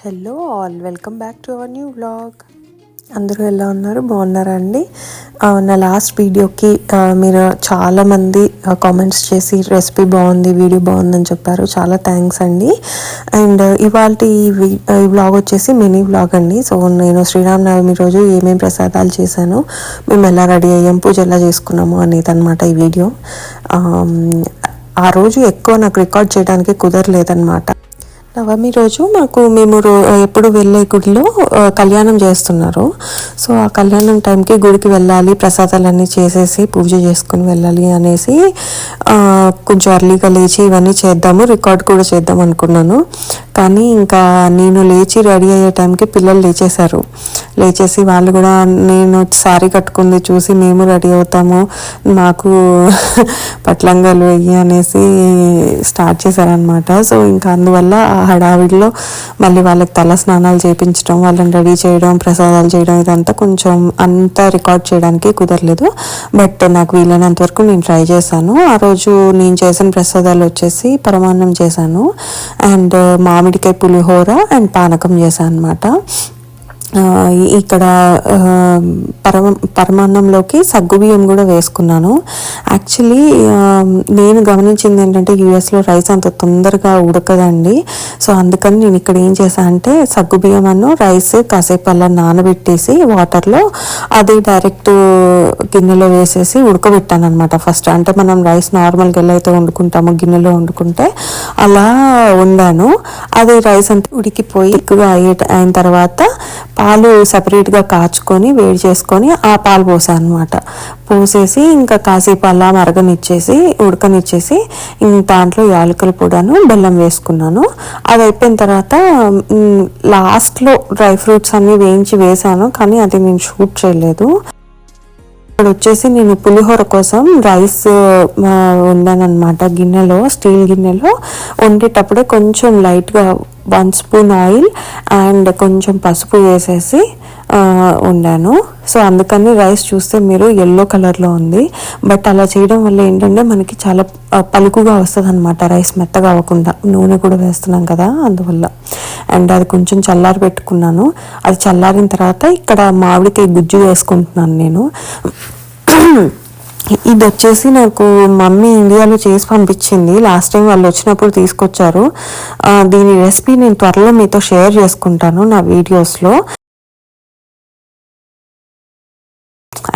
Hello all, welcome back to our new vlog. అందరూ ఎలా ఉన్నారు? బాగున్నారా అండి? నా లాస్ట్ వీడియోకి మీరు చాలామంది కామెంట్స్ చేసి రెసిపీ బాగుంది, వీడియో బాగుందని చెప్పారు. చాలా థ్యాంక్స్ అండి. అండ్ ఇవాళ ఈ వ్లాగ్ వచ్చేసి మినీ వ్లాగ్ అండి. సో నేను శ్రీరామనవమి రోజు ఏమేమి ప్రసాదాలు చేశాను, మేము ఎలా రెడీ అయ్యాం, పూజ ఎలా చేసుకున్నాము అనేది అనమాట ఈ వీడియో. ఆ రోజు ఎక్కువ నాకు రికార్డ్ చేయడానికి కుదరలేదన్నమాట. నవమి రోజు మేము ఎప్పుడు వెళ్ళే గుడిలో కళ్యాణం చేస్తున్నారు. సో ఆ కళ్యాణం టైంకి గుడికి వెళ్ళాలి, ప్రసాదాలన్నీ చేసేసి పూజ చేసుకుని వెళ్ళాలి అనేసి కొంచెం అర్లీగా లేచి ఇవన్నీ చేద్దాము, రికార్డ్ కూడా చేద్దాం అనుకున్నాను. కానీ ఇంకా నేను లేచి రెడీ అయ్యే టైంకి పిల్లలు లేచేసి వాళ్ళు కూడా నేను శారీ కట్టుకుంది చూసి మేము రెడీ అవుతాము, మాకు పట్లంగాలు వెయ్యి అనేసి స్టార్ట్ చేశారనమాట. సో ఇంకా అందువల్ల ఆ హడావిడిలో మళ్ళీ వాళ్ళకి తల స్నానాలు చేయించడం, వాళ్ళని రెడీ చేయడం, ప్రసాదాలు చేయడం, ఇదంతా కొంచెం అంతా రికార్డ్ చేయడానికి కుదరలేదు. బట్ నాకు వీలైనంత వరకు నేను ట్రై చేశాను. ఆ రోజు నేను చేసిన ప్రసాదాలు వచ్చేసి పరమాన్నం చేశాను, అండ్ మామిడికాయ పులిహోర అండ్ పానకం చేశాను అనమాట. ఇక్కడ పరమాన్నంలోకి సగ్గుబియ్యం కూడా వేసుకున్నాను. యాక్చువల్లీ నేను గమనించింది ఏంటంటే యూఎస్లో రైస్ అంత తొందరగా ఉడకదండి. సో అందుకని నేను ఇక్కడ ఏం చేశాను అంటే సగ్గుబియ్యం రైస్ కాసేపు అలా నానబెట్టేసి వాటర్లో అది డైరెక్ట్ గిన్నెలో వేసేసి ఉడకబెట్టాను అనమాట. ఫస్ట్ అంటే మనం రైస్ నార్మల్గా ఎలా అయితే వండుకుంటామో గిన్నెలో వండుకుంటే అలా వండాను. అది రైస్ అంతా ఉడికిపోయి ఎక్కువగా అయిన తర్వాత పాలు సపరేట్గా కాచుకొని వేడి చేసుకొని ఆ పాలు పోసాను అనమాట. పోసేసి ఇంకా కాసేపు అలా ఉడకనిచ్చేసి దాంట్లో యాలకుల పొడను బెల్లం వేసుకున్నాను. అది అయిపోయిన తర్వాత లాస్ట్లో డ్రై ఫ్రూట్స్ అన్నీ వేసాను, కానీ అది నేను షూట్ చేయలేదు. ఇక్కడ వచ్చేసి నేను పులిహోర కోసం రైస్ వండాను అనమాట. స్టీల్ గిన్నెలో వండేటప్పుడే కొంచెం లైట్గా 1 స్పూన్ ఆయిల్ అండ్ కొంచెం పసుపు వేసేసి వండాను. సో అందుకని రైస్ చూస్తే మీరు ఎల్లో కలర్లో ఉంది. బట్ అలా చేయడం వల్ల ఏంటంటే మనకి చాలా పలుకుగా వస్తుంది అనమాట, రైస్ మెత్తగా అవ్వకుండా. నూనె కూడా వేస్తున్నాం కదా అందువల్ల. అండ్ అది కొంచెం చల్లారి పెట్టుకున్నాను. అది చల్లారిన తర్వాత ఇక్కడ మామిడికాయ గుజ్జు వేసుకుంటున్నాను నేను. ఇది వచ్చేసి నాకు మమ్మీ ఇండియాలో చేసి పంపించింది. లాస్ట్ టైం వాళ్ళు వచ్చినప్పుడు తీసుకొచ్చారు. దీని రెసిపీ నేను త్వరలో మీతో షేర్ చేసుకుంటాను నా వీడియోస్లో.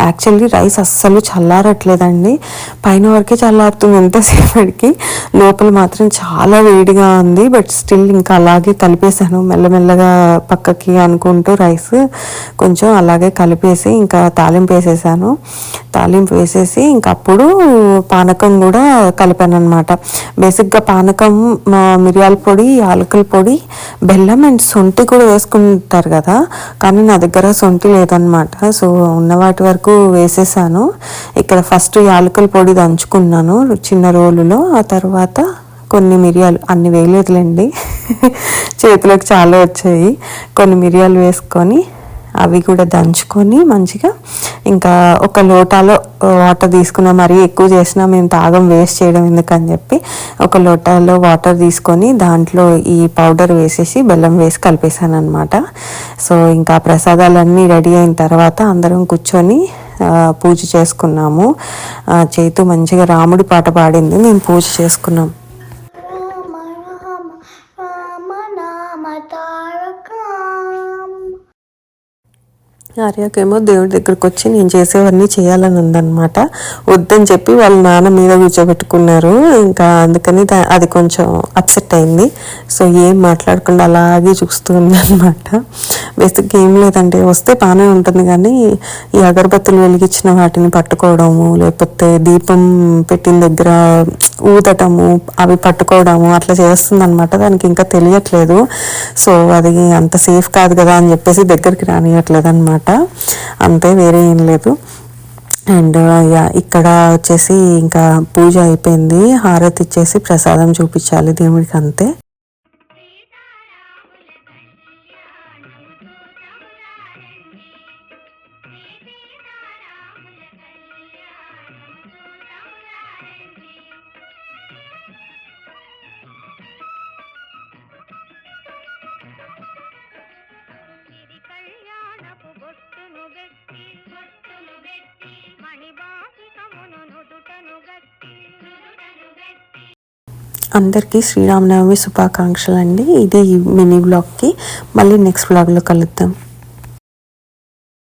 యాక్చువల్లీ రైస్ అస్సలు చల్లారట్లేదండి, పైన వరకే చల్లారుతుంది ఎంతసేపటికి, లోపల మాత్రం చాలా వేడిగా ఉంది. బట్ స్టిల్ ఇంకా అలాగే కలిపేసాను మెల్లమెల్లగా పక్కకి అనుకుంటూ రైస్ కొంచెం అలాగే కలిపేసి ఇంకా తాలింపు వేసేసి ఇంకా అప్పుడు పానకం కూడా కలిపాను అనమాట. బేసిక్గా పానకం మిరియాల పొడి, యాలకుల పొడి, బెల్లం అండ్ సొంటి కూడా వేసుకుంటారు కదా, కానీ నా దగ్గర సొంటి లేదనమాట. సో ఉన్న వాటి వరకు వేసేసాను. ఇక్కడ ఫస్ట్ యాలకుల పొడి దంచుకున్నాను చిన్న రోలులో, ఆ తర్వాత కొన్ని మిరియాలు, అన్ని వేయలేదులేండి చేతిలోకి చాలా వచ్చాయి, కొన్ని మిరియాలు వేసుకొని అవి కూడా దంచుకొని మంచిగా ఇంకా ఒక లోటాలో వాటర్ తీసుకున్నా. మరీ ఎక్కువ చేసినా మేము తాగం, వేస్ట్ చేయడం ఎందుకని చెప్పి ఒక లోటాలో వాటర్ తీసుకొని దాంట్లో ఈ పౌడర్ వేసేసి బెల్లం వేసి కలిపేసాను అనమాట. సో ఇంకా ప్రసాదాలన్నీ రెడీ అయిన తర్వాత అందరం కూర్చొని పూజ చేసుకున్నాము. చేతు మంచిగా రాముడి పాట పాడింది, మేము పూజ చేసుకున్నాం. ఆర్యాకేమో దేవుడి దగ్గరకు వచ్చి నేను చేసేవన్నీ చేయాలని ఉందన్నమాట. వద్దని చెప్పి వాళ్ళ నాన్న మీద కూర్చోబెట్టుకున్నారు. ఇంకా అందుకని అది కొంచెం అప్సెట్ అయింది. సో ఏం మాట్లాడకుండా అలాగే చూస్తూ ఉందన్నమాట. బేసిక్గా ఏం లేదంటే వస్తే బాగానే ఉంటుంది, కానీ ఈ అగరబత్తులు వెలిగించిన వాటిని పట్టుకోవడము, లేకపోతే దీపం పెట్టిన దగ్గర ఊదటము, అవి పట్టుకోవడము అట్లా చేస్తుంది అనమాట. దానికి ఇంకా తెలియట్లేదు. సో అది అంత సేఫ్ కాదు కదా అని చెప్పేసి దగ్గరికి రానియట్లేదు అనమాట. అంతే, వేరే ఏం లేదు. అండ్ ఇక్కడ వచ్చేసి ఇంకా పూజ అయిపోయింది, హారతి ఇచ్చేసి ప్రసాదం చూపించాలి దేవుడికి, అంతే. అందరికీ శ్రీరామనవమి శుభాకాంక్షలు అండి. ఇది మినీ బ్లాగ్కి. మళ్ళీ నెక్స్ట్ బ్లాగ్లో కలుద్దాం.